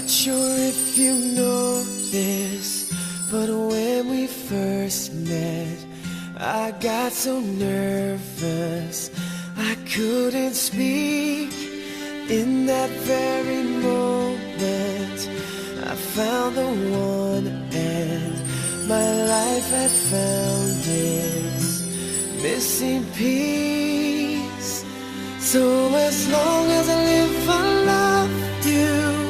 Not sure if you know this, but when we first met, I got so nervous I couldn't speak. In that very moment, I found the one, and my life had found its missing piece. So as long as I live, I love you,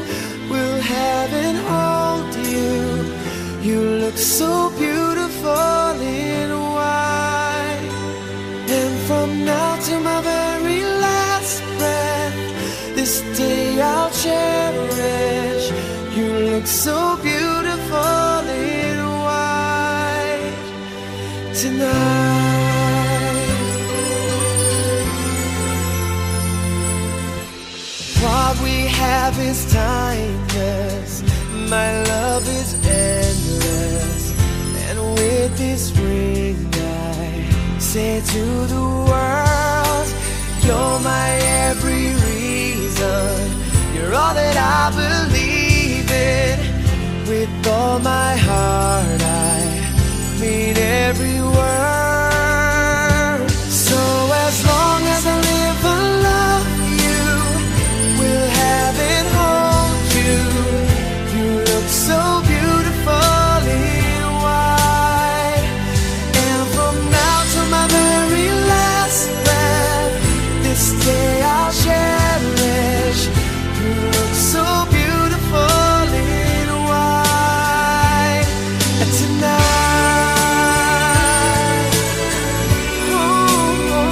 will have and hold you. You look so beautiful in white, and from now to my very last breath, this day I'll cherish. You look so beautiful in white tonight. What we have is timeless, my love is endless, and with this ring I say to the world, you're my every reason, you're all that I believe in. With all my heart I mean every word. So as long as I live, I love you, will have and hold you. You look so beautiful in white, and from now to my very last breath, this day I'll cherish. You look so beautiful in white tonight. Ooh,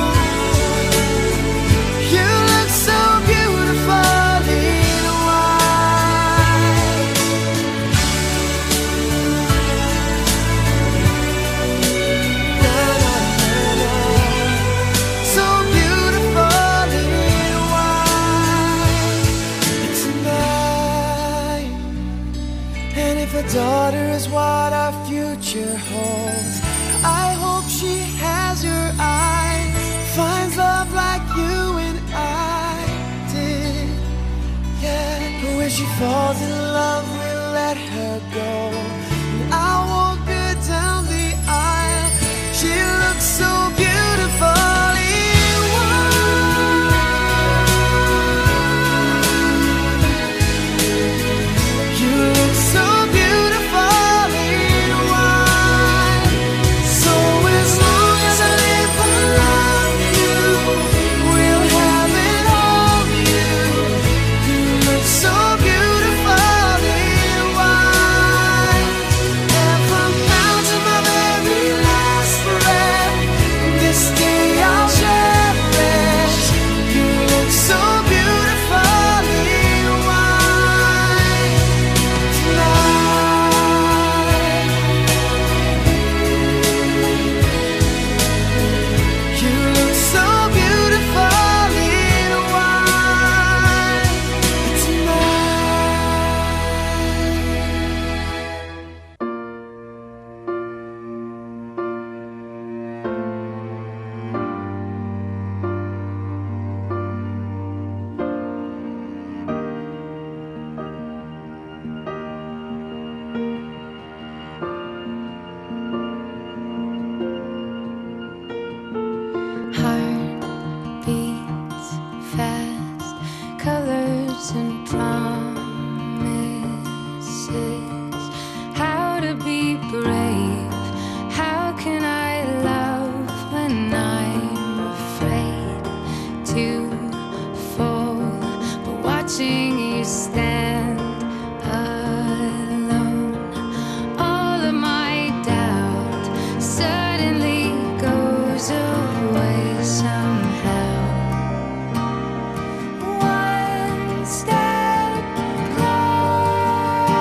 you look so beautiful in white. Na, na, na, na. So beautiful in white tonight. And if a daughter is what our future holds, I hope she has your eyes, finds love like you and I did. Yeah, but when she falls in love, we'll let her go, and I'll walk her down the aisle. She looks so beautiful in white. You look so beautiful in white. So as long as I live, I love you, will have and hold you. You look so beautiful in white, and from now to my very last breath, this day I'll cherish. You look so beautiful in white tonight. You look so beautiful in white Heart beats fast, colors and promises. How to be brave? How can I love when I'm afraid to fall? But watching you stand alone, all of my doubt suddenly goes away somehow. One step closer.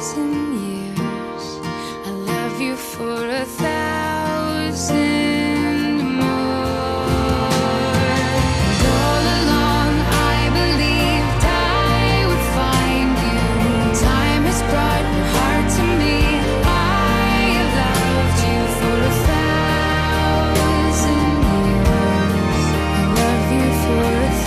thousand years. I love you for 1,000 more. And all along I believed I would find you. Time has brought your heart to me. I have loved you for 1,000 years. I love you for 1,000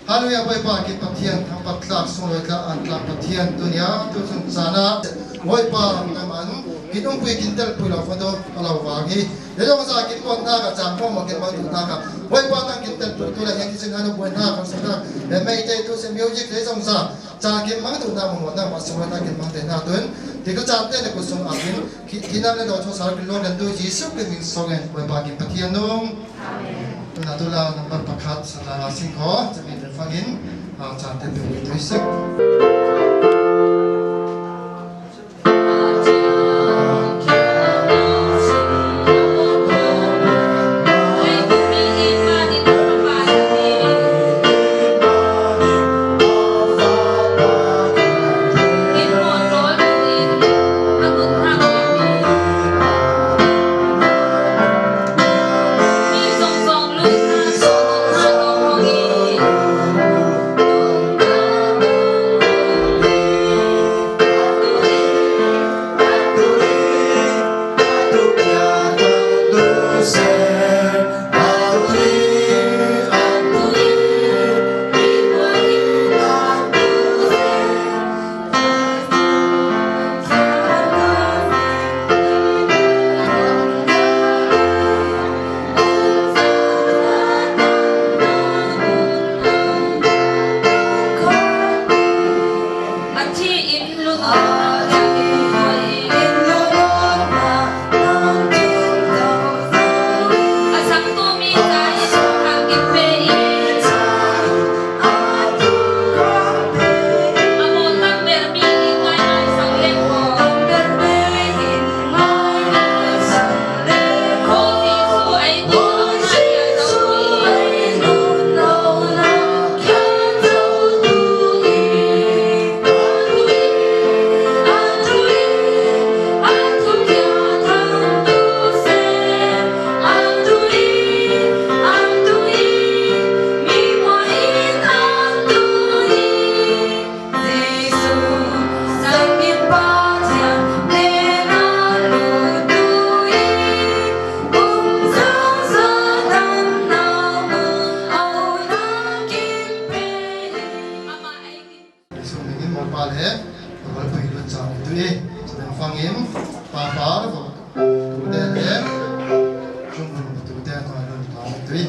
Hallelujah, boy pa kit pathian thang patlak sungoi ka antlak pathian dunia tu sun sana boy pa ngaman kinung pui kintel pui la foto ala wagi lelo sa kin kon na ka chang mo mo kin mo tu ta ka boy pa nang kintel pui tu la yang kisin hanu boy na ka sa le mai te tu se music le song sa cha kin mang tu na mo na ma sungoi na kin mang te na tun ti ka chan te ne ku sung akin kinan le do cho sa kin lo len tu jisu ke min songen boy pa kin pathian nung Natula number pakat sa singko, sa may fagin, sa atin ito isip. Hãy subscribe cho kênh Ghiền Mì Gõ để không bỏ lỡ Papa và tụ đen em chung cùng tụ đen và luôn thảo tùy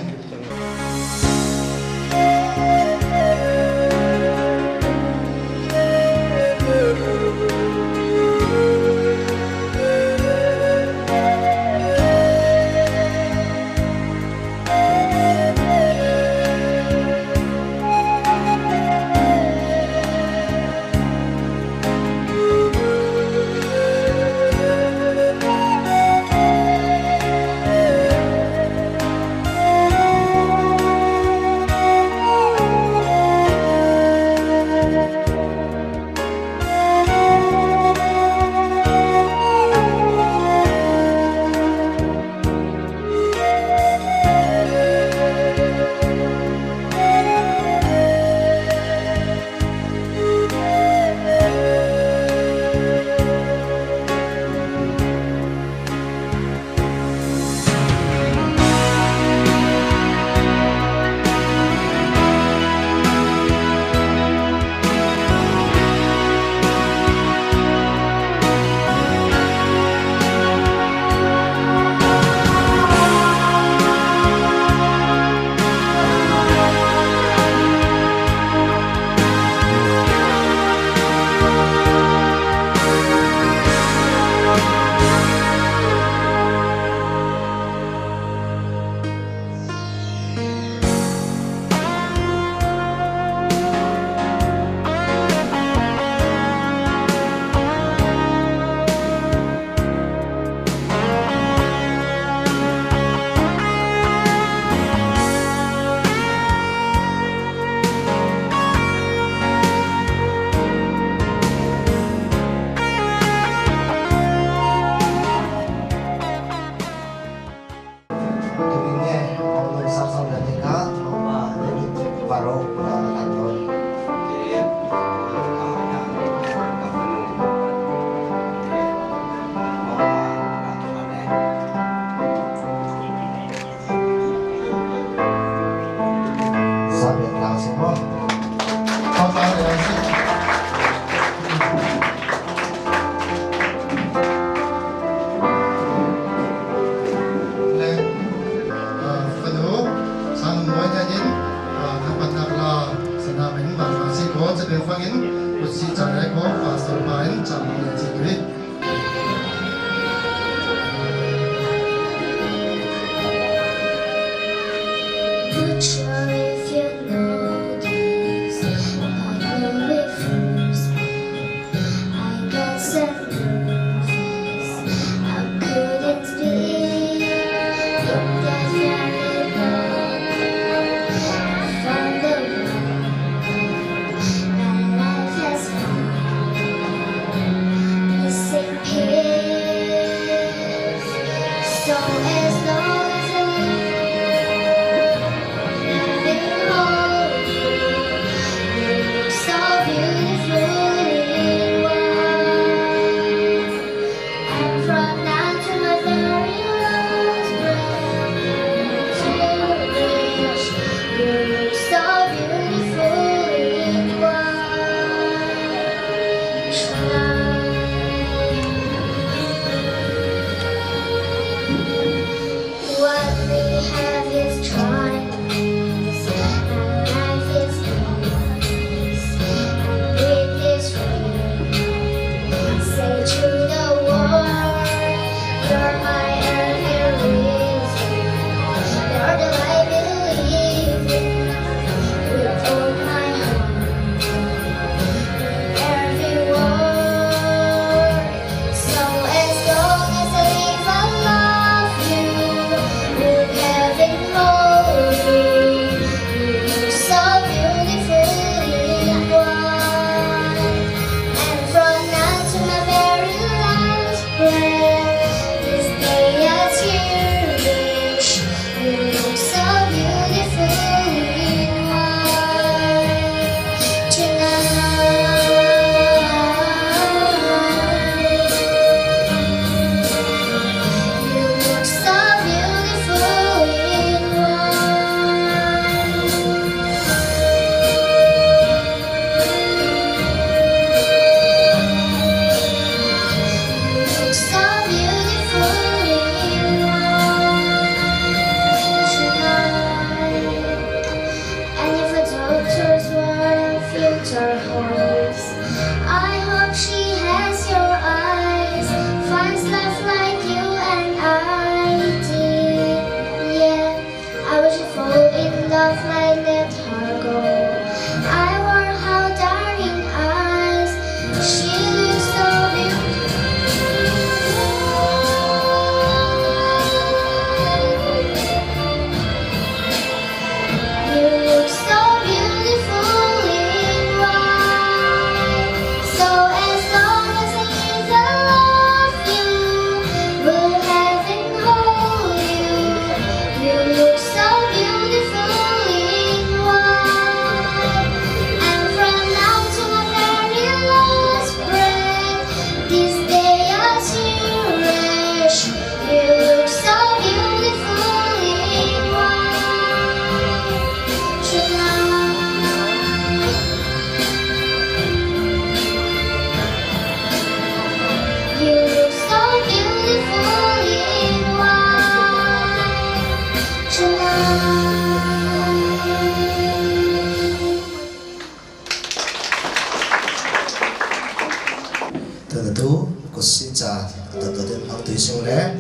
tận tận đến mang tùy sinh lẽ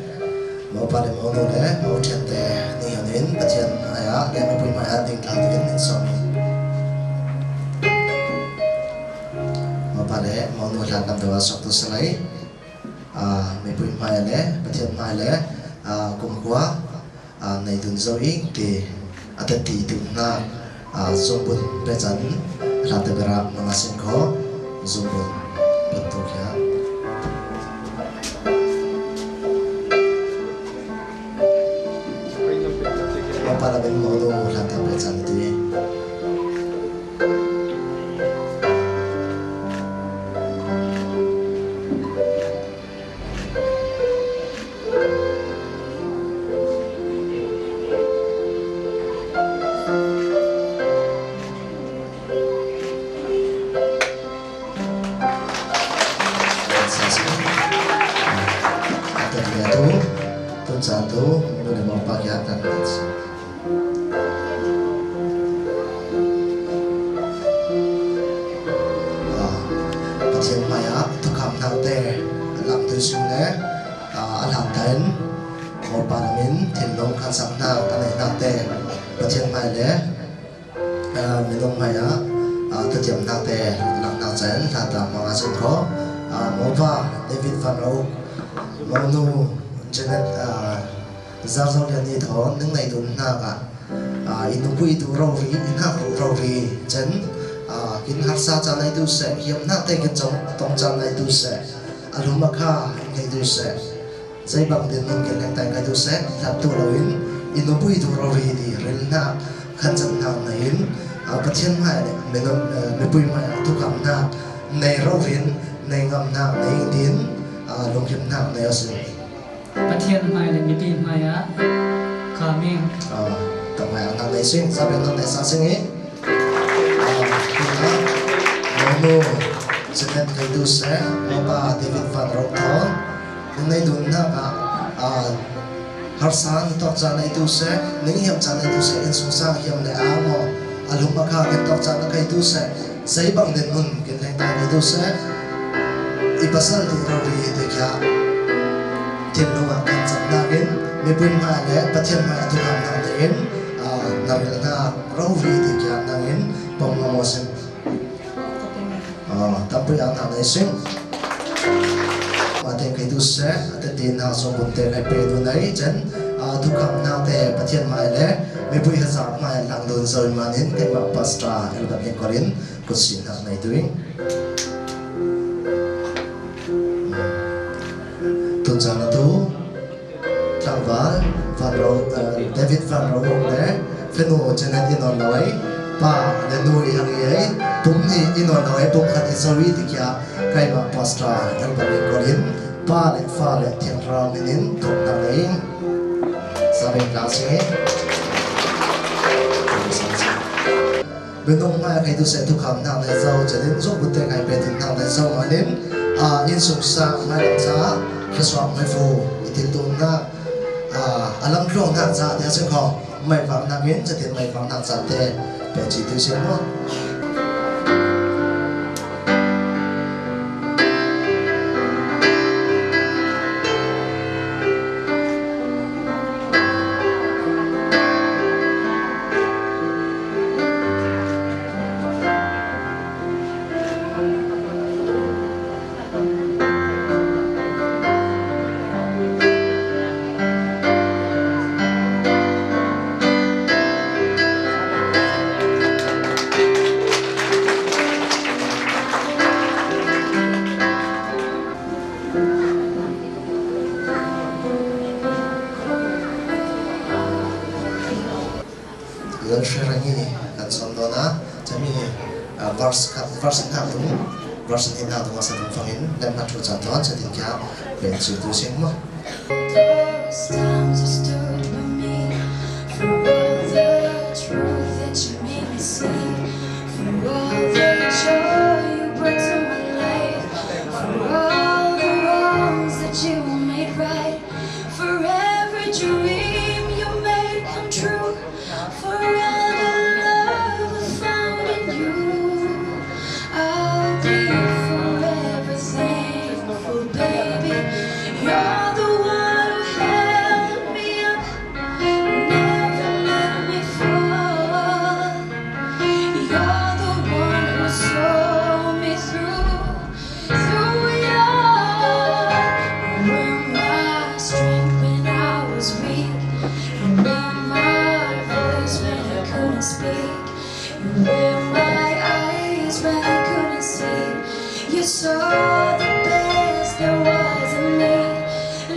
mau pa để mau nô lẽ mau thiện tệ ni hẳn đến bắt thiện ai á để mau bùi mai ăn tiếng lao tiếng đến xong mau pa để mau nô làm làm đồ sọc tu sấy mấy bùi mai lẽ bắt thiện mai lẽ cùng quá này tuần sau ít thì tết thì tuần na zoom bun bây giờ làm từ bera mà sinh khó zoom bun bật tu kia para ben modo la tablet anti satu boleh mau pakai akan Patient maya tu kam nang te lam tu sune alam ten mau paramin tin long kan sang na anai na te patient maya le minong maya tu jam na te lam na chen ta ta mga sen ko mau pa David Van Roo mau nu Janet Zarzal yani thon nang nei dun na ka inu pui tu rovi ina rovi chen kin har sa cha nei tu se hiam na te kin chong tong cha nei tu se aluma kha nei tu se sai bang den ning ken tai kai tu se thap tu loin inu pui tu rovi di rel na khan chan na nei pathian mai le menom me pui mai tu kam na nei rovin nei ngam na nei din long hiam na nei asin Pathian mai le miti mai á coming tầm mai ang nei sing sa ben nei sa sing e no senet kai du se pa David Van Roo thon nei dun na ka har san tok cha nei tu se nei hiam cha nei tu se in su sa hiam le a mo alum ma kha ken tok cha na kai tu se sei bang den mun ken lai ta nei tu se I pasal ti ro ri te kya tin lo ma kan sam na gen me pun ma le pathian ma tu kam na den na na ro ri te kya na gen pom ma mo sen tapi ang nanay sing ating kay tu se ating tin na so bunte kay pedo na chen tu kam na te pathian ma le me pui ha sa ma lang don so manin kay ma pastra elbat ni korin kusin na nay tuing tun sana tu Tangval Van Roo David Van Roo le fenu Janet inon lawai pa le nui hang ye tum ni inon lawai tum khat isori tikya kai ma pastra elbat ni korin pa le fa le thian ra minin tum na nei sabe klase benong ma kai tu se tu kham na le zau chanin zo butte kai pe tu na le zau manin in suk sa ma le cha khaswa mai fu itil tu na alam klong na cha ya se kho mai phang na gen chatin mai phang na cha te pe chi tu se mo Yon sherani kan sondona jami verse na tu masa tu fangin dan na tu jatuh jadi kya benci tu sing mo Those times you stood by me for all the truth that you made me see, for all the joy you brought to my life, for all the wrongs that you made right, for every dream you made come true, for all the love I found in you. I'll be forever thankful, baby. You're the one who held me up, never let me fall. You're the one who saw me through it all. You were my strength when I was weak. You were my voice when I couldn't speak. You were my eyes when I couldn't see. You saw the best there was in me,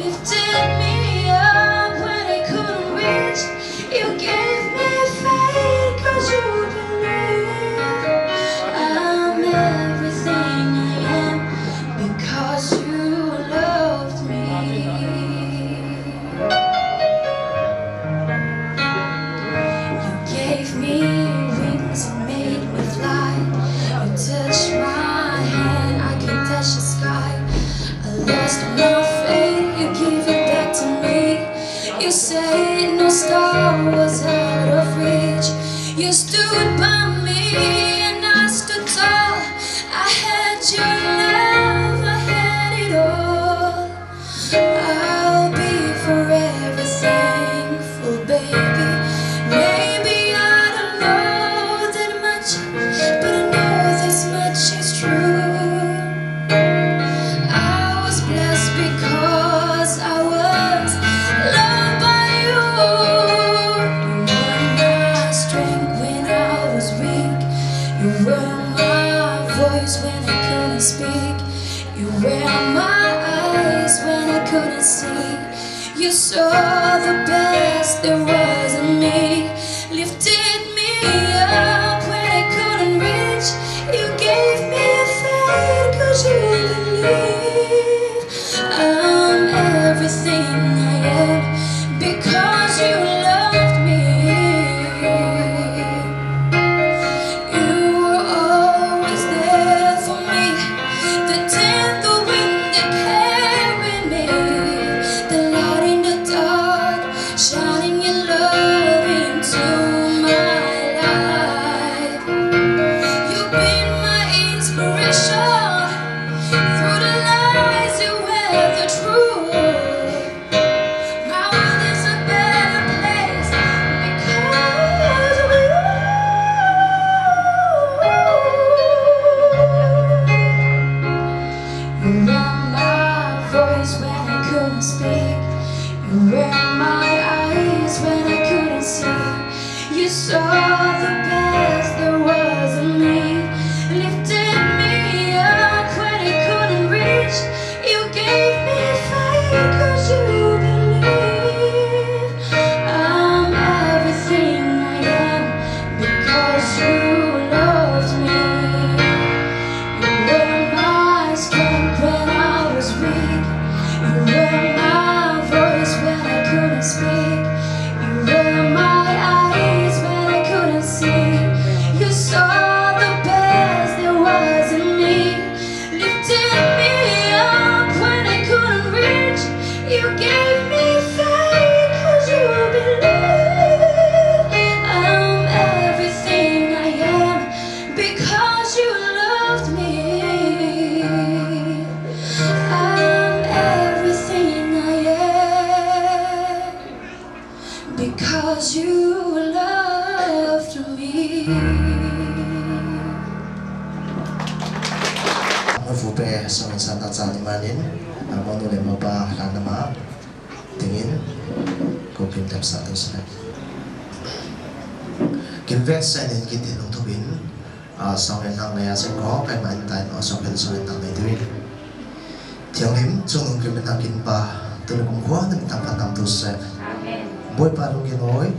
lifted me up when I couldn't reach. You gave me faith 'cause you believe I'm everything I am because you loved me. You gave me wings and made me fly. You touched my hand, I can touch the sky. I lost my faith, you gave it back to me. You said no star was out of reach. You stood by me and I stood tall. I had your love, I had it all. I'll be forever thankful, baby. Maybe I don't know that much, but I know this much is true. I was blessed because I was loved by you. You were my strength when I was weak. You were my voice when I couldn't speak. You were my eyes when I couldn't see. You saw the best there was in me, lifted me up when I couldn't reach. You gave me faith 'cause you believe I'm everything I am because you loved me. You were always there for me, the gentle wind that carried me, the light in the dark, shining your love into my life. You've been my inspiration, through the lies you wear the truth. My world is a better place because of you. You were my voice when I couldn't speak. You were my eyes when I couldn't see. You saw the best there was in me, lifted me up when I couldn't reach. You gave me faith 'cause you believe I'm everything I am because you loved me. You were my strength when I was weak. You were my voice when I couldn't speak. You were my eyes when I couldn't see. You saw the best there was in me, lifted me up when I couldn't reach. You gave me faith 'cause you believe I'm everything I am because you loved me. I'm everything I am because you loved me. Fupe sa Santa Tanimanin, ako nule mo ba lanama tingin ko pintap sa ato sa Kinvest sa inin kitin ng tubin sa nang nayasin ko kay maantayin o sa pensulit ng naituin. Tiyang him, tsung kimin akin pa tulog ko ng tampat ng tusek. Boy parang ginoy,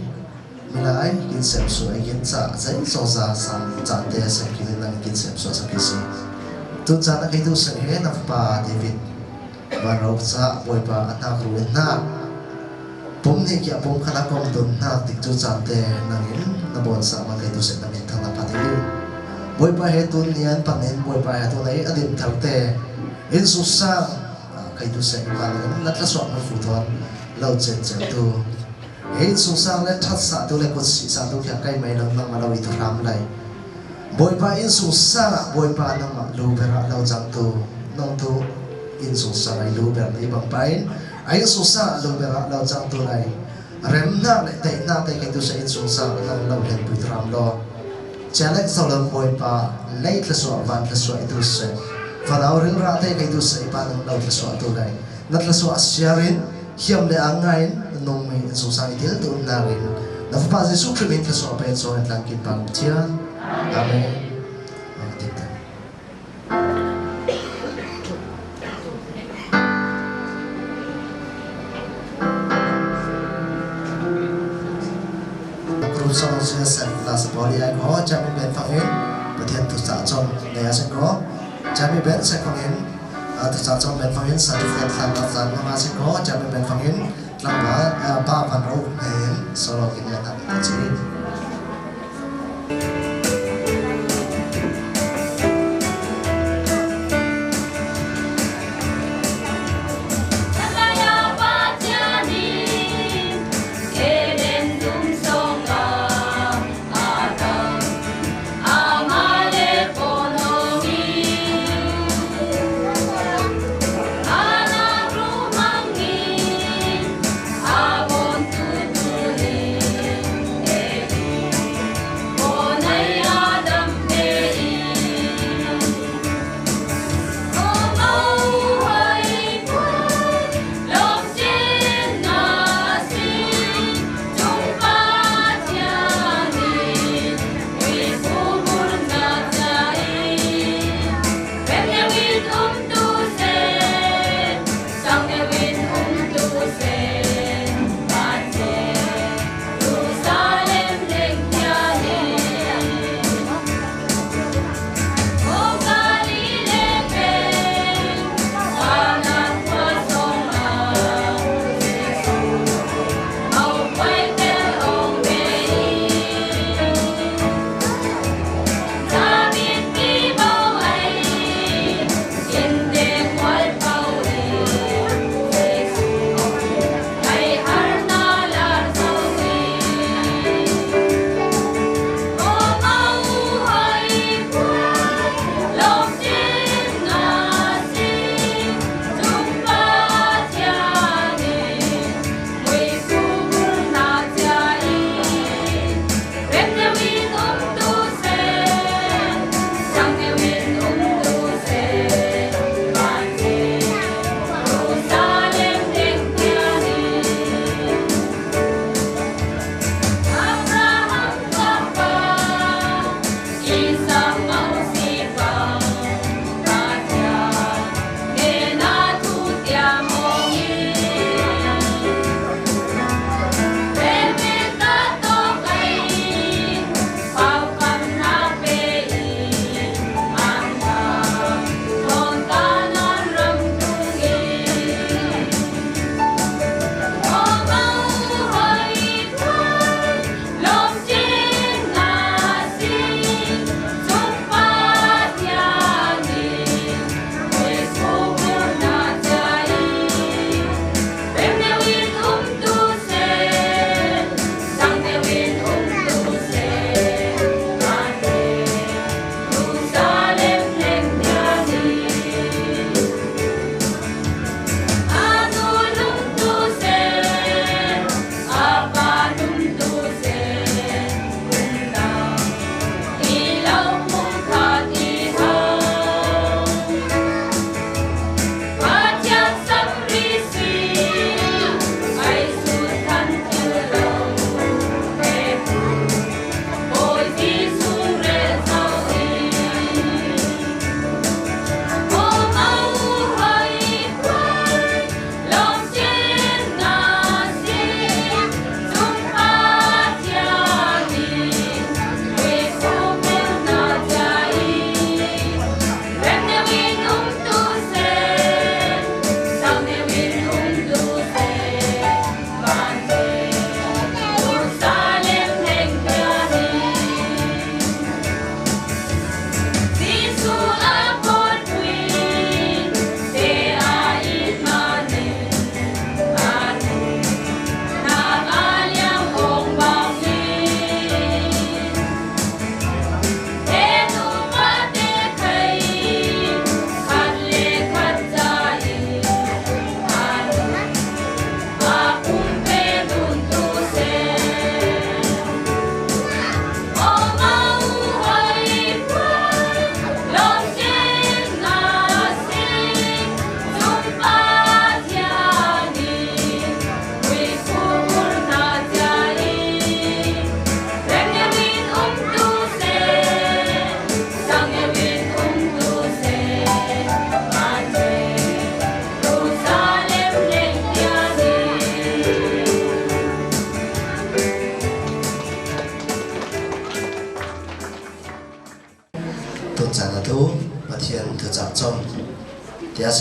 milay, kinsepso ay kinsa sa insosa sa tsante sa kinin ng kinsepso sa kisi. Tunsa na kayo sa hen of pa David Barok sa boy pa anak ruin na pumni kya pum kanakong dun na tikto tsante nangin nabon sa mga kayo sa namitang na patilu boy pa hetun niyan panin boy pa hetun ay adim tarte insusang kayo sa ibalang natlaswak ng futon law chen chen tu insusang letat sa tu lekot si sa tu kya kay may nang malawi to ramlay boy pa insusang boy pa nang maglubera law jang tu nang tu in sung sa ai lu ber ni bang pain ai sung sa lu ber lo chang tu lai rem na le te na te kai tu sa in sung sa lang lo len pu tram lo challenge so lo moi pa late la so van la so itu se farau ring ra te kai tu sa pa lang lo la so tu lai nat la so asiarin hiam le angai nong mi in sung sa itil tu na rin na fa Jesu Christ la so pe so lang kin pang chian amen. Sau sẽ sẽ là sự bảo vệ có cha mẹ bên phật hiến và thiên thực xã trong này sẽ có cha mẹ bên sẽ phật hiến thực xã trong bên phật hiến sẽ thực hiện làm đặt rằng mà sẽ có cha mẹ bên phật hiến làm ba phần rau hiến sau đó kinh nghiệm làm tự chế.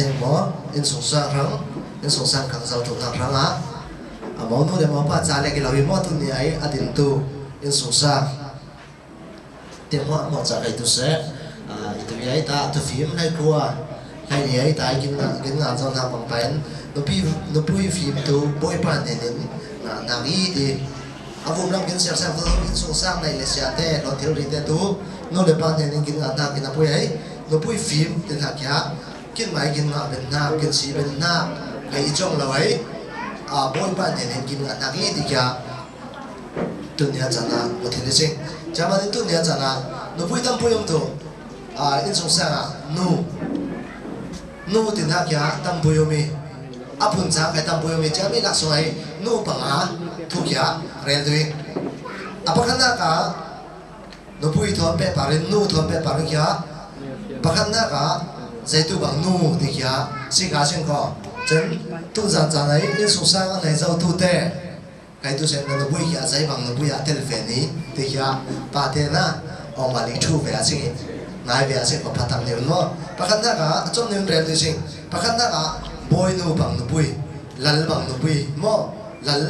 sing mo in sung sang rang in sung sang khang sau tu nak rang a mo nu de mo pa cha le ki lo hi mo tu ni ai adin tu in sung sang te mo cha kai tu se itu ai ta tu phim lai kwa lai ni ai ta kin na zon na bang pen no pui phim tu boy pan ne na gi di avum lam kin ser sa tu in sung sang nei le sia te lo thil ri te tu no le pan ne kin na kin pui ai no pui phim te na kya kin mai kin na ben na kin si ben na ai chong lo ai boy pan ne kin na gi di kya dunia chana mo thil sing chama ni dunia chana no pui tam pui tu in sung sang nu tin ha kya tam pui mi apun cha kai tam pui mi chami lak soi nu panga thu kya rel dui apakhana ka no pui thon pe parin nu thon pe parin kya pakhana ka zaitu bang nu di kya si ga sing ko chen tu zan zan ai in sung sang nei zau tu te kai tu sen no pui kya zai bang no pui a tel fe ni di kya pa te na ong ma li thu ve a sing ngai ve a sing ko phatam ne no pakhana ka chom ne rel du sing pakhana ka boy nu bang nu pui lal bang nu pui mo lal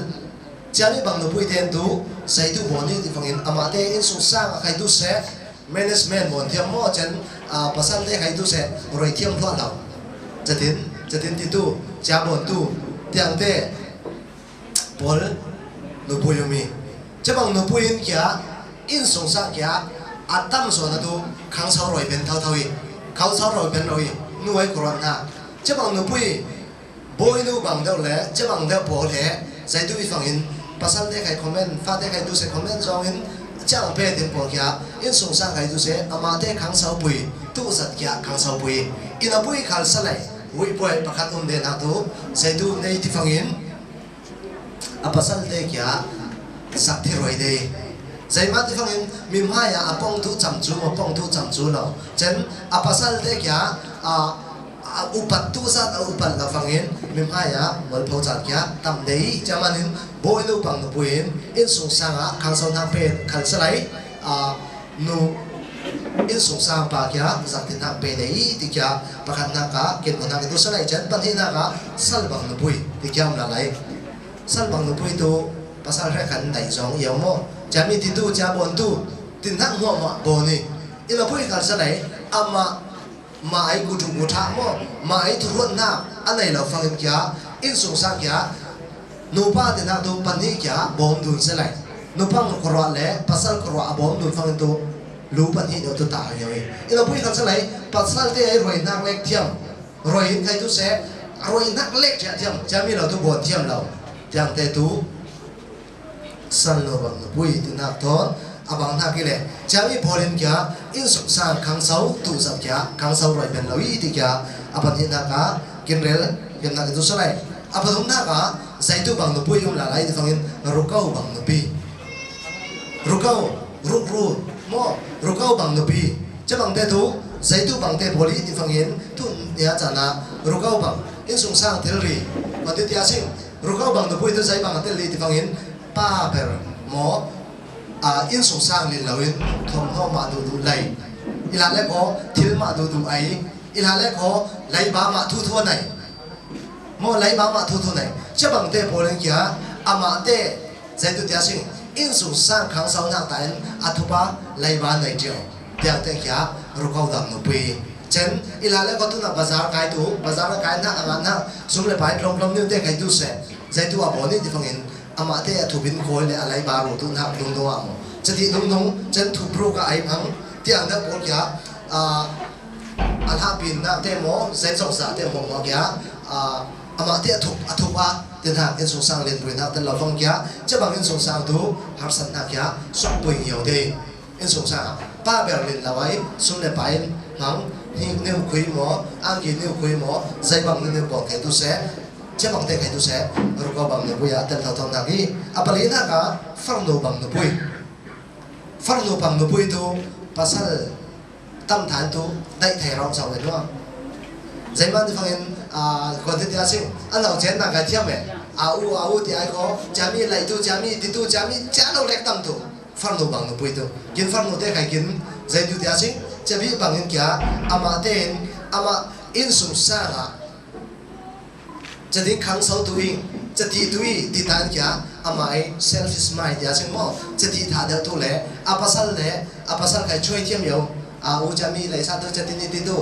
chami bang nu pui ten tu sai tu boni ti phangin amate in su sang khai tu se management mon thiam mo chen pasal te khai tu se roi thiam thwa law chatin ti tu cha bon tu tiang te pol nu pui mi che bang nu pui in kya in su sang kya atam so na tu khang sau roi ben thau thau hi khau sau roi ben roi nu ai koran na che bang nu pui boy nu bang deu le che bang deu po le sai tu phang in pasal de khai comment fa de khai tu se comment jong in chang pe tin po kya in sung sang khai tu se ama de khang sau pui tu sat kya khang sau pui in a pui khal salai wi poi pakhat de na tu sai tu nei ti phang in a pasal de kya sak thi roi de zai ma ti phang in mim ha ya apong tu cham chu lo chen a pasal de kya upat tu sa upat la phangin mim aya mol pho chat kya tam dei chamanin boy nu pang nu puin in sung sanga khang son na pe khal salai nu in sung sang pa kya zatin na pe dei ti kya pakhat na ka ken na ke tu salai chan pan hi na ka sal bang nu pui ti kya na lai sal bang nu pui tu pasal re kan dai jong yaw mo chami ti tu cha bon tu tin na mo ma boni ina pui khal salai ama ma ai ku tu ku tha mo ma ai tu ron na anai lo phang kya in sung sang kya nu pa de na tu pan ni kya bom dun se lai nu pang ko ro le pasal ko ro bom dun phang tu lu pan hi no tu ta yo ina pui khal salai pasal te ai roi nak lek thiam roi in kai tu se roi nak lek thiam chami lo tu bon thiam lo tiang te tu san lo bang nu pui tu nak thon abang na ki le chami pholin kya in sung sang khang sau tu sat kya khang sau roi ben loi ti kya apan hin na ka kinrel yam na tu salai apadum na ka zaitu bang nu pui yum la lai ti phangin rukau bang nu pi rukau ru mo rukau bang nu pi che bang te tu zaitu bang te pholi ti phangin tu nia chana rukau bang in sung sang thil ri ma ti tia sing rukau bang nu pui tu zai bang te li ti phangin pa per mo in sung sang lin lawin thom no ma du lai ila le ko thil ma du ai ila le ko lai ba ma thu thu nai mo lai ba ma thu thu nai che bang te polen kya ama te zai tu tia sing in sung sang khang sau na ta en athupa lai ba nai tio tia te kya ru kau dam no pi chen ila le ko tu na bazar kai tu bazar kai na anga na sum le pai rom rom ni te kai tu se zai tu a boni ti phangin ama te thu bin khoi le alai ba ro tu na dung do amo chati dung chen thu pro ka ai phang tiang da pol kya alha bin na te mo zai chok sa te mo mo kya ama te athu pa te na in sung sang len pui na te la phong kya che bang in sung sang tu har san na kya sok pui yo de in sung sang pa ber lin la wai sum le pai hang hi neu khui mo ang ki neu khui mo zai bang neu bo ke tu se che bang te kai tu se ru ko bang ne puya tel thau thau na ki apali na ka phang no bang no pui phang no bang no pui tu pasal tam than tu dai thai rong sau le lo zai man ti phangin ko te tia sing an lo chen na ka thiam me au ti ai ko chami lai tu chami ti tu chami cha lo lek tam tu phang no bang no pui tu kin phang no te kai kin zai tu tia sing chabi bang in kya ama ten ama in sung sa จะดิ้งขังเสาตัวเองจะตีตัวตีทานแค่อามาไอ selfish mind อย่าเช่นว่าจะตีทานเดียวตัวเล่อาภาษาเล่อาภาษาใครช่วยเทียมเดียวอูจะมีอะไรสักตัวจะตีนี่ตีตัว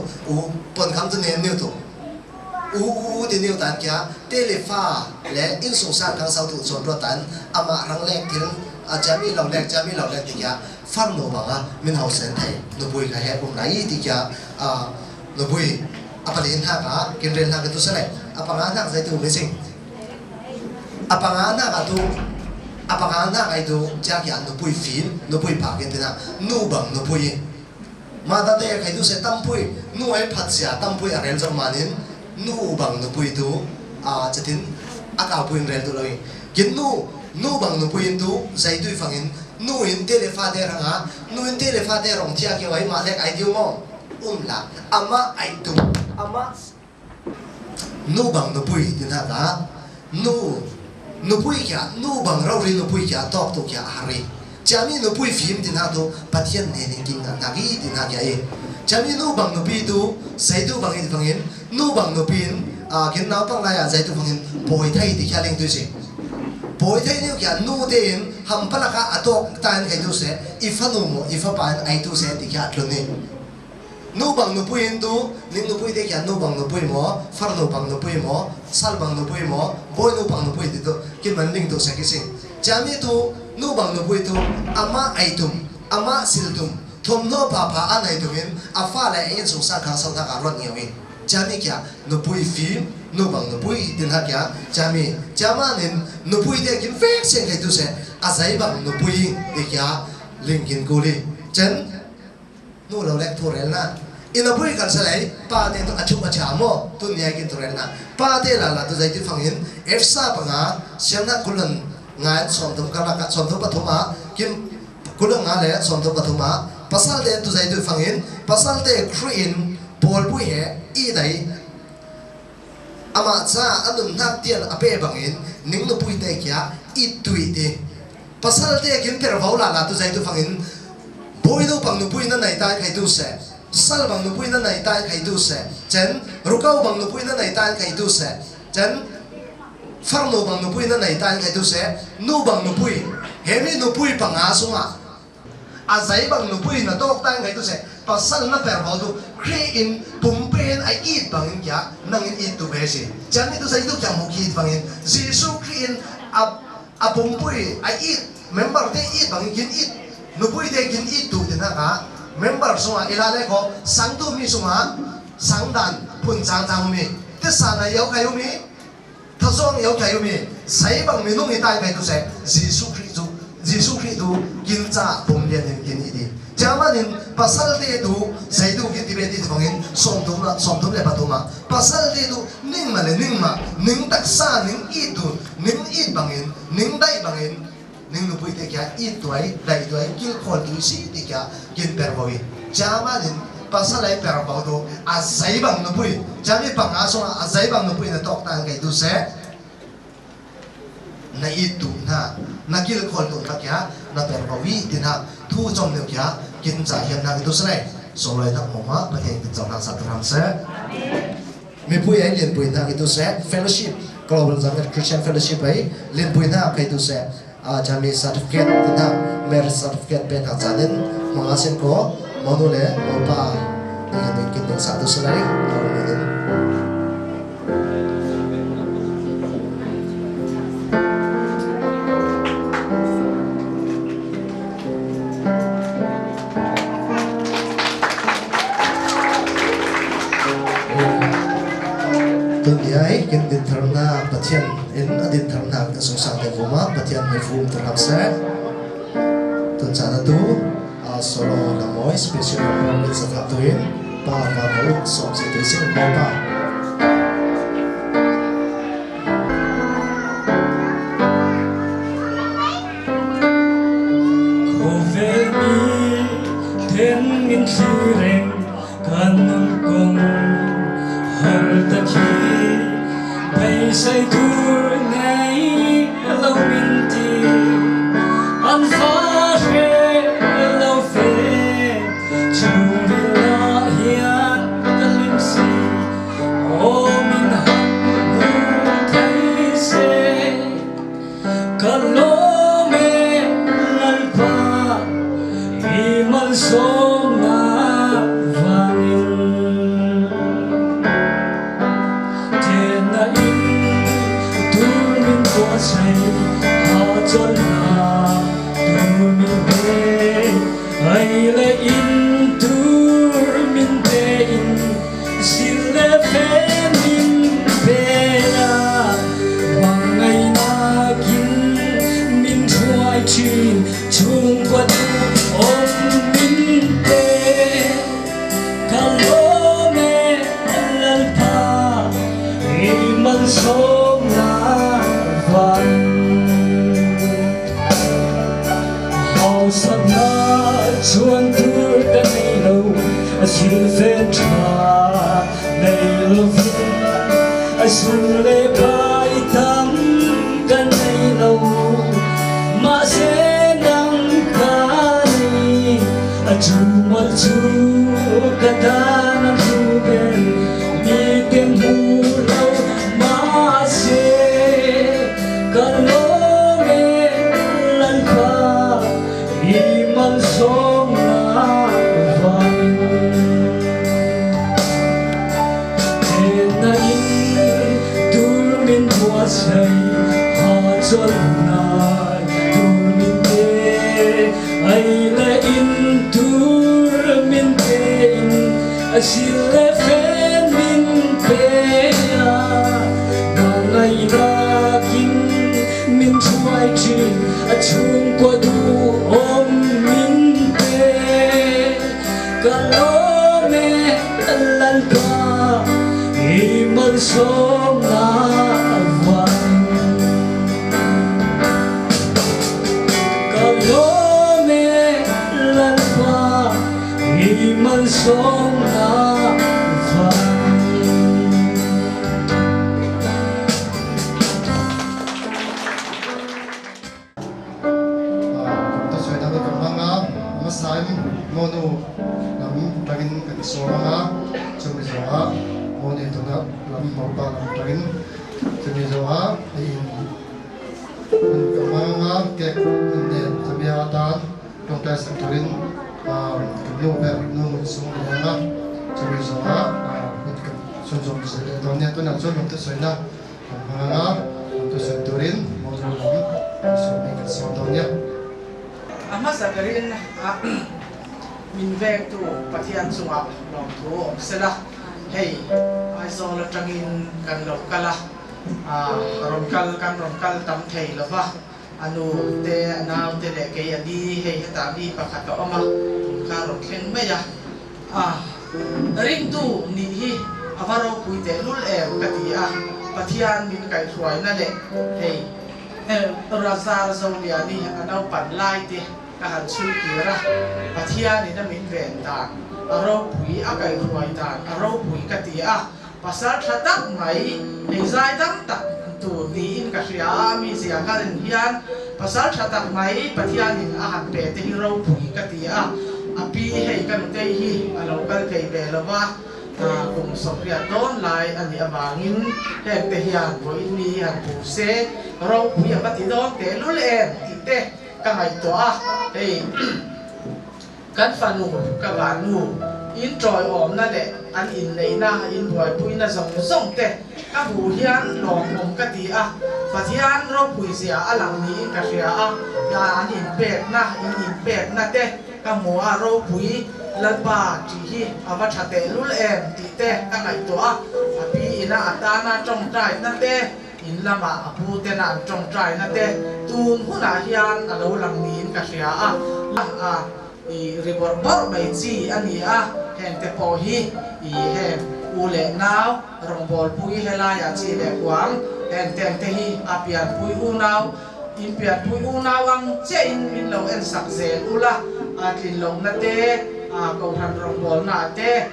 ปนคำตัวเนียนิ้วตัวตีนิ้วทานแค่เตลิฟ้าและอินสงสารขังเสาตัวส่วนรถตันอามารังแรกถึงจะมีเหล่าแรกตีแค่ฟังโนบังมินเฮาเซนไทยโนบุยใครแห่ผมไหนตีแค่โนบุยapa lihat nak kan rel nak itu selai apa anak saya itu missing apa anak itu jadi anu pui feel nu pui pakai tu nak nu bang nu pui mata dia kayak itu saya tampui nu ay patsia tampui rel zaman nu bang nu pui itu jadi akal pui rel tu lagi kin nu bang nu pui itu saya itu fangin nu in telefon dia orang nu in telefon dia orang tiap kali wai malek idea mau lah ama itu ama nu bang nu pui di naga nu pui kya nu bang rauri nu pui kya top to kya hari jami nu pui film di nato patian ne ne king na nagi di naga e jami nu bang nu pui tu sai tu bang in bangin nu bang nu pin kin na pang la ya sai tu bangin boy thai di kya leng tu si boy thai ne kya nu den ham palaka atok tan kai tu se ifanu mo ifapan ai tu se di kya tlone nu bang nu pui tu ning nu pui de kya nu bang nu pui mo far nu bang nu pui mo sal bang nu pui mo boy nu bang nu pui tu kin man ling tu se kising jami tu nu bang nu pui tu ama aitum ama siltum thom no pa anai tu min afa la en su sa kha sa ka ron ngewi jami kya nu pui fi nu bang nu pui din ha kya jama nin nu pui de kin fek sen kai tu se azai bang nu pui de kya ling kin ko li chen nu lo lek thorel na ina pui kan salai pa te to achu acha mo tu nya kin thorel na pa te la tu zai ti phangin efsa panga siamna kulan ngai som tum kala ka som tum pathuma kim kulan nga le som tum pathuma pasal te tu zai tu phangin pasal te khin pol pui he i dai ama cha anum nak tian ape bangin ning nu pui te kya i tui te pasal te kin per vaula la tu zai tu phangin boy do bang nu pui na nai tai khai tu se sal bang nu pui na nai tai khai tu se chen rukau bang nu pui na nai tai khai tu se chen far nu bang nu pui na nai tai khai tu se nu bang nu pui hemi nu pui panga sunga azai bang nu pui na tok tai khai tu se pasal na per valu kre in pumpen ai eat bang kya nang in eat tu be si chen ni tu sai tu kya mu ki bang in jisu krin a pumpui ai eat member te eat bang kin eat nu pui de kin i tu de na ka member sunga ilale ko sang tu mi sunga sang dan pun chang mi te sa na yau kai mi tha song yau kai mi sai bang mi nung i tai kai tu se jisu christ tu kin cha pum lian nin kin i di jama nin pasal te tu sai tu kin ti be ti bangin som tu le patuma pasal te tu ning ma ning tak sa ning i tu ning i bangin ning dai bangin ning nu pui te kya i tuai dai tuai kil khol tu si ti kya kin per bawi jama nin pasalai per baw do azai bang nu pui jami bang aso azai bang nu pui na tok tan kai tu se na i tu na kil khol tu ka kya na per bawi tin ha thu chom ne kya kin cha hian na tu se so lai nak mo ma pa thei tu chong na sa tram se mi pui ai len pui na tu se fellowship global zangat christian fellowship ai len pui na kai tu se jami certificate tena merit certificate pen hajanin mangasin ko monule opa ni kin den satu selai normin tundiai kin din tharna pathian in adin tharna ka songsang te voma pathian me fum terhap se tun chana tu solo la moi special performance of hatuin pa mo som se te sing pa Ten min sireng kanong kong haldaki bay say tur ngay lâu min ti an pha re lâu fe chu ri la hian kalim si o min hak nu kalome lalpa iman somna vangin tena in turmin ko say hajon na turmin be ay le in turmin be in sile femin be na bangai na kin min thuai chin chung qua om min be kalome lalpa iman som na van hau sab na chuan tur ta nei lo sil fe tha nei lo sun le pai tam kan nei lo ma se nang ka ni chu mal chu ka ta nam chu ben mi tem hu lo ma se ka lo me lan kha i man song na van na in turmin bua say ha chol na turmin te ai la in turmin te in asile fen min pe na ngai na kin min thuai chin a chung qua du om min pe kalome lan ka iman som na van kalome lan ka iman som na van ta soi na ka manga masai monu nam tagin ka so manga chumi zoa moni to na lam mo pa lam tagin chumi zoa in ka manga ke ne tabia ta tong ta sa turin no ver no sum na chumi zoa ka son som se to ne to na so ta soi na manga to sa turin mo lam so me ka so to ne ama sakarin min vek tu pathian sunga long tu sela hey ai so la tangin kan lo kala rom kal tam thei lova anu te naw te le ke adi hey ta di pakhat to ama ka rom khen me ya ring tu ni hi avaro puite lul e katia pathian min kai suai na le hey razar zolia ni anau pan lai te ka han chui kira pathian ni na min ven ta aro pui akai ruai ta aro pui katia pasal thatak mai ei zai dam tak tu ni in ka ria mi sia kalen hian pasal thatak mai pathian in a han pe te hi ro pui katia api hei kan te hi alo kal kei be lawa cùng sọc riết đón lại anh em vangin hẹn te hiền với mi hẹn phụ xe rau quý em bắt thì đón te lúa em thì te các ngày tỏa hey cắt phần nụ các bạn nụ in tròi ổm na để anh in này na in vội quý na rong te các vụ hiền lòng ổm cái gì và hiền rau quý gì làm ni cái gì ya anh in bẹt na te các mua rau quý lần ba chỉ hi avat hate lul em ti te ka ngai to api ina atana trong trai na te in lama apu te na trong trai na te tun huna hian alo lang nin ka ria i ribor bor mai chi ani hen te po hi i hen ule naw rong bol pui hela ya chi le kwang hen te hi apian pui u naw in pian pui u naw ang che in min lo en sak zel ula atlin long na te cầu thằng rong bol na te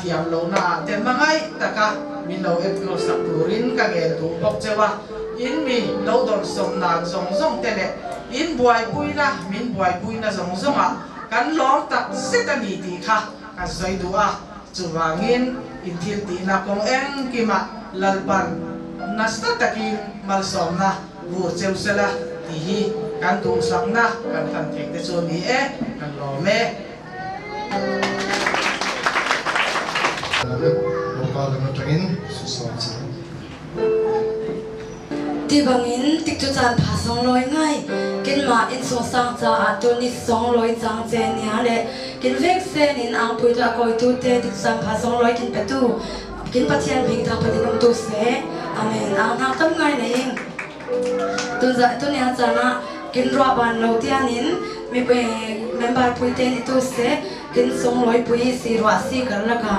thiam lo na te mangai taka min lo et lo sak turin ka ge tu bok chewa in mi lo don som na zong te le in buai pui na min buai pui na zong kan lom tak setani ti kha ka zoi du chuwangin in thil ti na kong eng kima lalpan nasta takin mal som na bu cheu sela ti hi kan tu sang na kan than thek te chu ni e kan lo me lokal dengan tengin susah sih. Ti bangin tik tu chan pha song loi ngai kin ma in so sang cha atu ni song loi chang che ni ale kin vek se nin ang pui ta koi tu te tik sang pha song loi kin pe tu kin pathian phing tha pa din tu se amen ang ha tam ngai nei tu za tu ni cha na kin ro ban lo ti anin mi pe member pui te ni tu se kin song loi pui si ro si kar la ka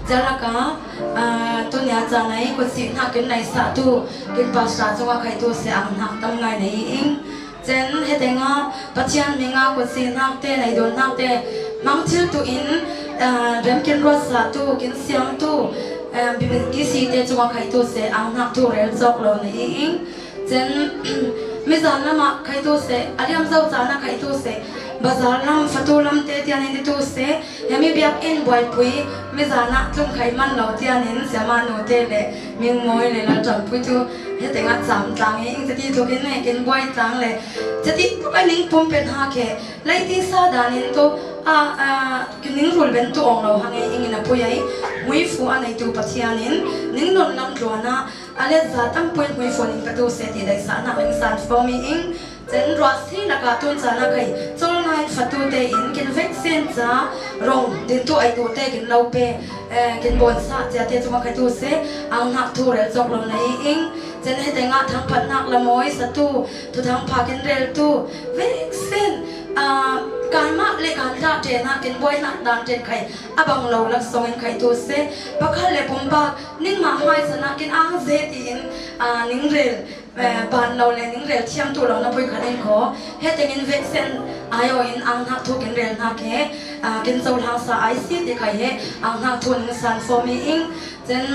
jalaka tu nya cha nai ko si na kin nai sa tu kin pa sa chunga khai tu se ang nak tam ngai nei ing chen hetenga pathian minga ko si nak te nai don nak te mang thil tu in rem kin ro sa tu kin siam tu bimin ki si te chunga khai tu se ang nak tu rel jok lo nei ing chen mi zan lama khai tu se aliam zau cha na khai tu se bazar lam fatulam te tian in tu se yami biak in boy pui mi zana tlum khai man lo tian in sama no te le ming moi le la cham pui tu he te nga cham tang ing te ti to kin ne kin boy tang le te ti to ka ning pum pen ha ke lai ti sa dan in to kin ning rul ben tu ong lo ha nge ing na pui ai mui fu anai tu pathian in ning non lam do na ale za tam pui mui fu ning ka tu se ti dai sa na ing san for me ing chen rosi la ka tun cha na kai chol ngai fatu te in kin vek sen cha rong din tu ai tu te kin lo pe kin bon sa cha te chuma kai tu se ang nak tu rel chok lom nei ing chen he te nga thang phat nak la moi sa tu thang pha kin rel tu vek sen kan ma le kan ra te na kin boy na dan te khai abang lo lak song in khai tu se pakhal le pum ba ning ma mai sa na kin ang ze ti in ning rel ban lo le ning rel thiam tu lo na pui khanin kho he tengin vek sen ayo in ang na thu kin rel na ke kin zo la sa ai si ti khai he ang na thu ning san for me ing then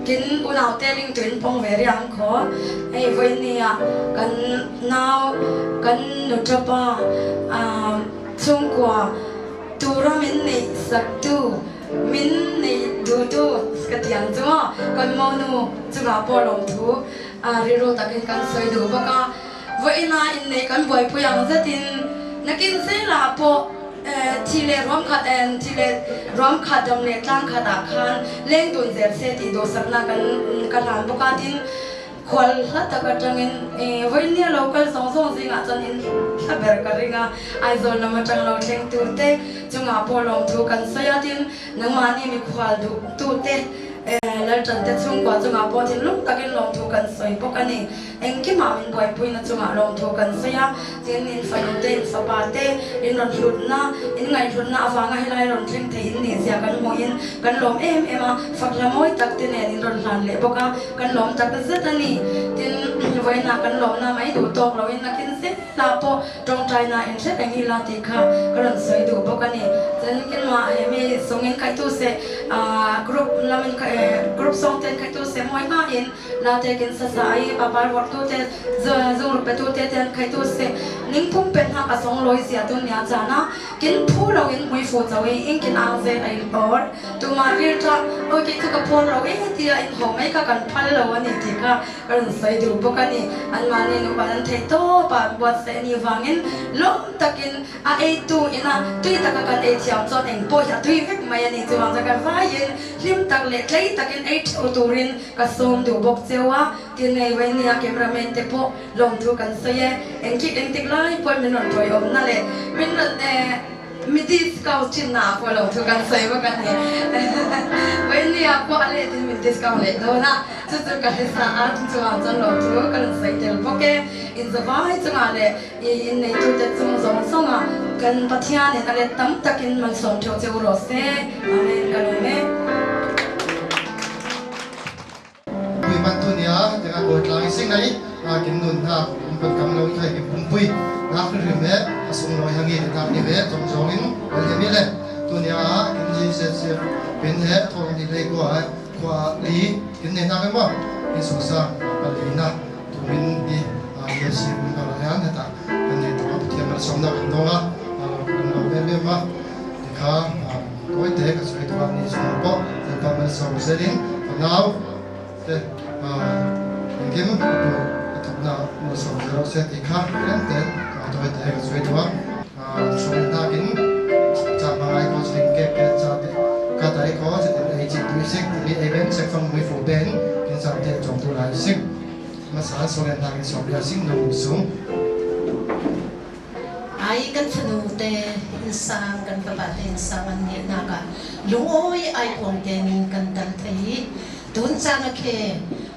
kin unau te ling tuin pong ve riang kho ei voi nia kan nau kan nu trapa chung kwa tu ra min nei sak tu min nei du tu ka tiang chu kan mo nu chunga po long thu ri ro takin kan soi du ba ka voi na in nei kan boi puyang zatin nakin se la po thile rom khat en thile rom khat dam le tlang khata khan leng tun zer se ti do sakna kan han boka tin khol la ta ka tangin voi ne local song song singa chan in saber ka ringa ai zol na ma tang lo thleng tu te chunga po long thu kan saya tin nang ma ni mi khwal du tu te la chan te chung kwa chunga po tin lung takin long thu kan soi pokani eng ki ma min boy pui na chunga long thu kan saya tin in fa te in fa pa te in ron hlut na in ngai hlut na awanga hilai ron thleng the in ni sia kan mo in kan lom em ema fakla moi tak te ne in ron hlan le boka kan lom tak zet ani tin voi na kan lom na mai du tok lo in na kin se la po tong trai na in se eng ila ti kha kan soi du bokani tin kin ma me songin kai tu se group lamin group song ten kai tu se moi ma in la te kin sa sai papa work tu te zur pe tu te ten kai tu se ning pum pen ha ka song loi sia tu nya cha na kin phu lo in mui fu chawi in kin ang ze ai or tu ma rir tra o ki tu ka phon lo e ti in ho mai ka kan phal lo ani ti ka kan sai du bokani an ma ni no ban the to pa bot se ni wangin lom takin a e tu ina tui ta ka kan e thiam chon eng po ya tui vek mai ani chu wang ka vai in lim tak le klei takin e thu turin ka som du bok chewa tin nei vai ni a cameraman te po lom thu kan sai eng ki eng tik lai pon min non thoi om na le min mi discount chin na po lom thu kan sai ba kan ni vai ni a po ale tin mi discount le do na chu chu ka sa a chu wang chon lom thu kan sai tel poke in the vai chunga le in nei tu te chung zong songa kan pathian ne ale tam takin man som theu cheu ro se amen kan me Pui man tu nia jangan buat lagi sing nai kin nun ha umpat kam lo khai ki pum pui nak ri me asung lo hangi tak ni ve jong jong in al mi le tu nia kin ji se pen he thong ni le kwa li kin ne na ka ma in su sa al na tu min di ya si mun ka la ya ta kan ni ta ti ma som na kan do ga kan lo be ma di kha koi te ka soi tu ni su po ta ma som se din now the game na mo so zero se ti kha ren te ka to te ga sui to so na in cha ma ai ko sing ke cha te ka dai ko se te ai chi tu sik ti event se phong mi fu ben kin sa te chong tu lai sik ma sa so na in so ya sing no sung ai kan thanu te insang kan ka ba te insang an ni na ka lungoi ai kwang ten kan dal thei tun chang khe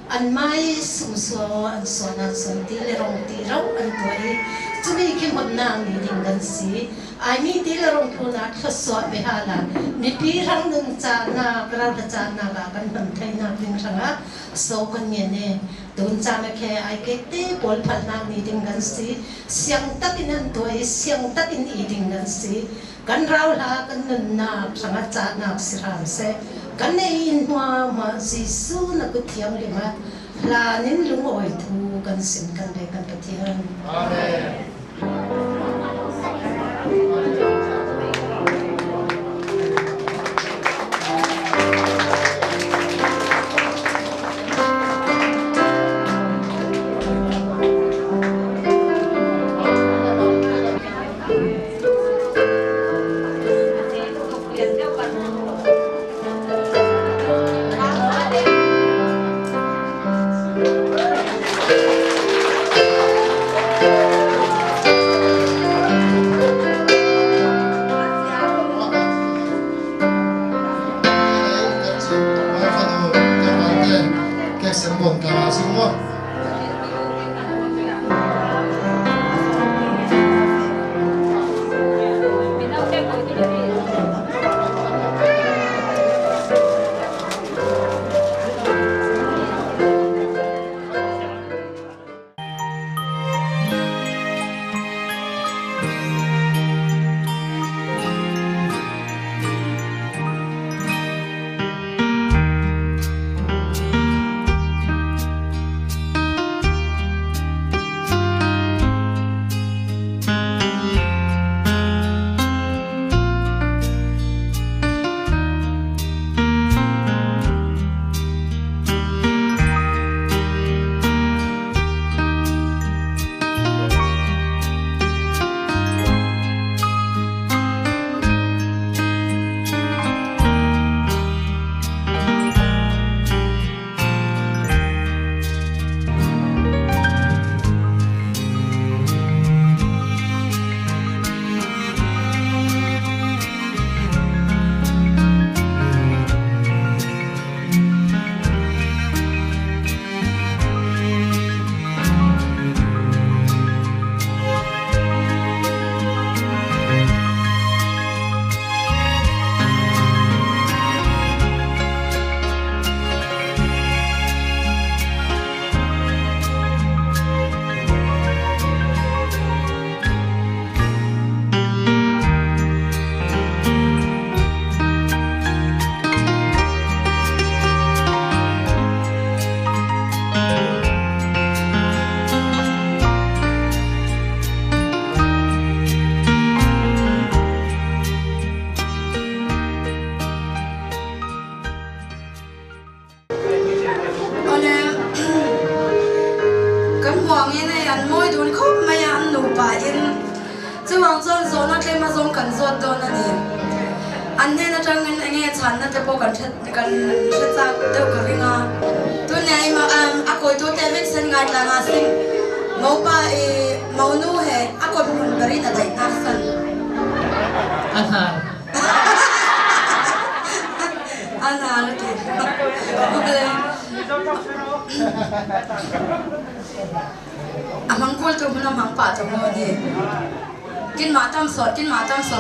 an mai su so an so na son ti le rong ti rau an toi chumi ki mod na ni ding kan si ai mi ti le rong thu na kha so be hala mi pi rang nun cha na kra da cha na ga kan ban thai na ding ranga so kan ni ne tun chang khe ai ke te bol phal na ni ding kan si siang takin an toi siang takin i ding kan si kan rau la kan nun na ranga cha na siram se kan nei in hua ma Jesu na ku thiang le ma la nin lungoi thu kan sim kan le kan pathian amen anh nên là trong nghe chán là tập cần sẽ ra đâu cả cái ngà tôi này mà tôi tên biết sinh ngài là ngà sinh mau ba mau nu hè tôi muốn beri là đại nát sân anh Hà là kì mang côn tôi muốn mang pa cho mua đi kin ma tam sot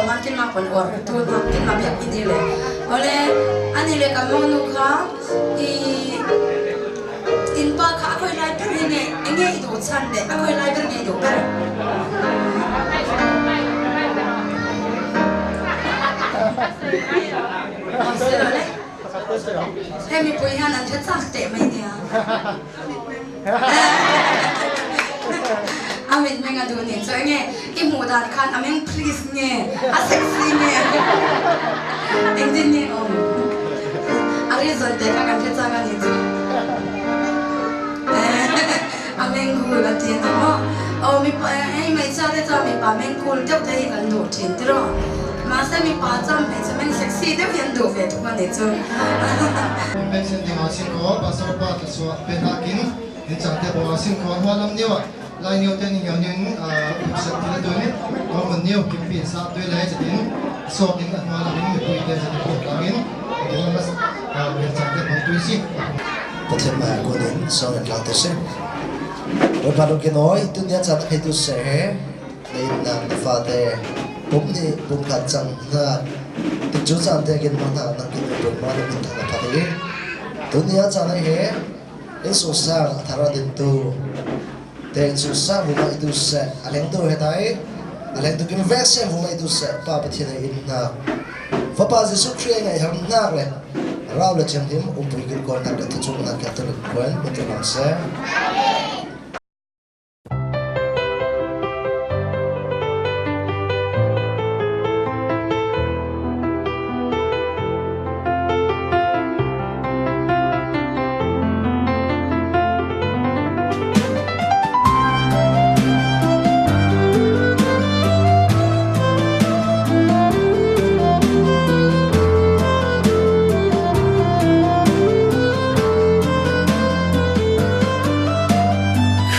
man kin ma pon or tu ma kin ma biak ini le ole ani le kamong nu kha in pa kha khoi lai tri ne enge i do chan de a khoi lai ber ne do ber he mi pui han an chat te mai nia amin menga do ni so nge I mu dan khan ameng please nge a sexy nge engdin ni ari zon te ka kan phetsa ga ni tu ameng meng hula tin mo au mi pa ai mai cha le cha mi pa meng kul tep te kan du thin tro ma sa mi pa cham me cha meng sexy de hian du ve tu ma ne chu Mention ding asin ko pastor pa to so penakin din chante bo asin ko halam niwa lai niu ten hian nin set tila tu ni ko mon niu kim pi sa tu lai chatin so kin an wala min mi pui de chatin ko langin din mas din chante bo tu si Pathian mai ko din so at lang te se Oi padu ke noi tu nia chat khai tu se nei na ta fa te pum ni pum ka chang na tu chu chan te kin ma na na kin tu ma ni ta na pa te tu nia chan he in so sa thara din tu te chu sa bu ma tu se aleng tu he tai aleng tu kin ve se bu ma tu se pa pathian in na fa pa jesu christ ngai ham na le rau le chen dim pui kin ko na ka tu chu na ka tu kwan ko tu nam se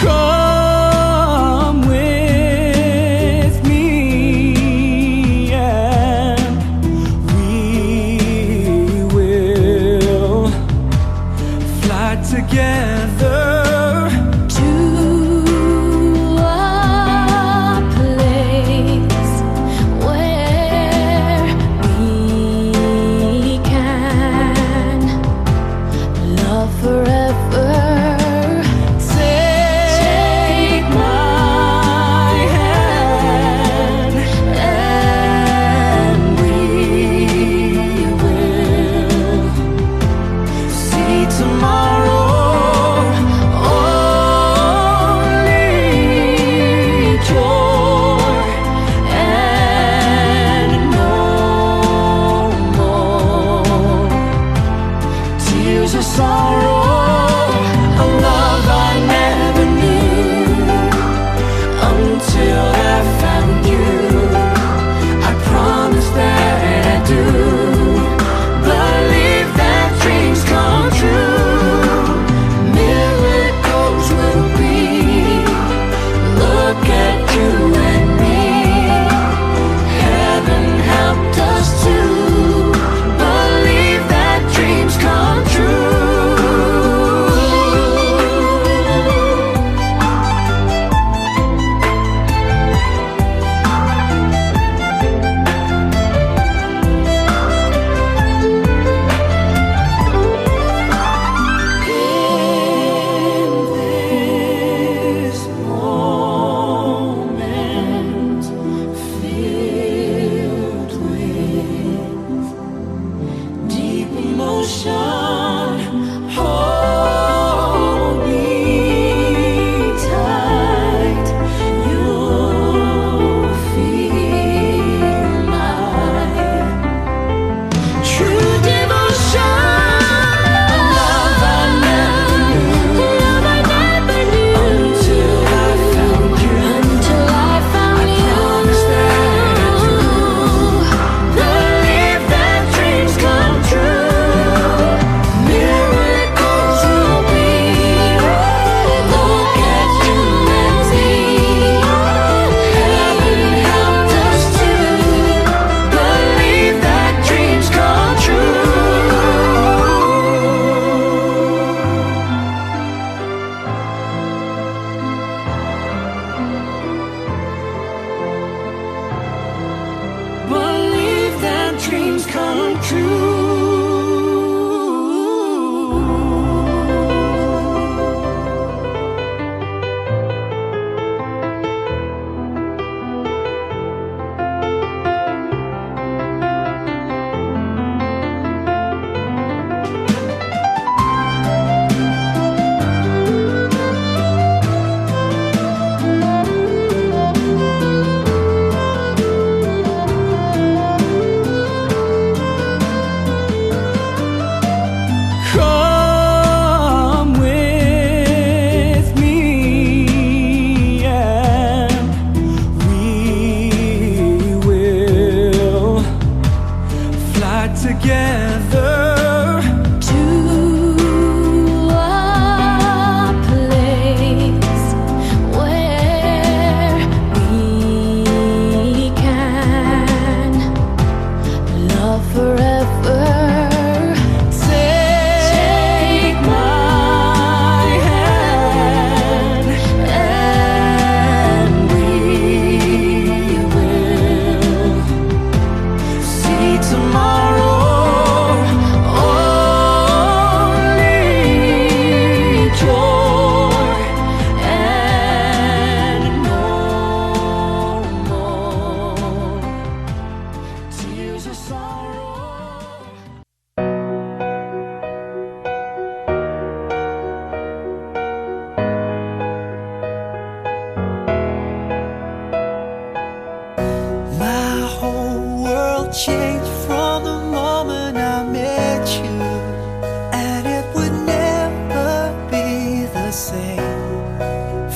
Come with me, and we will fly together. To a place where we can love forever. Take my hand, and we will see tomorrow. Only joy and no more tears of sorrow. A love I never knew until I found you. I promise that I do believe that dreams come true. Miracles will be. Look at you and me. Heaven helped us to believe that dreams come true. In this moment, filled with deep emotion, hold me tight. You'll feel my true devotion. Love I never knew until I found you. I promise that I do believe that dreams come true. Miracles will be. Look at you and me. Heaven helped us to believe that dreams come true. Believe that dreams come true.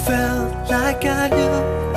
Felt like I knew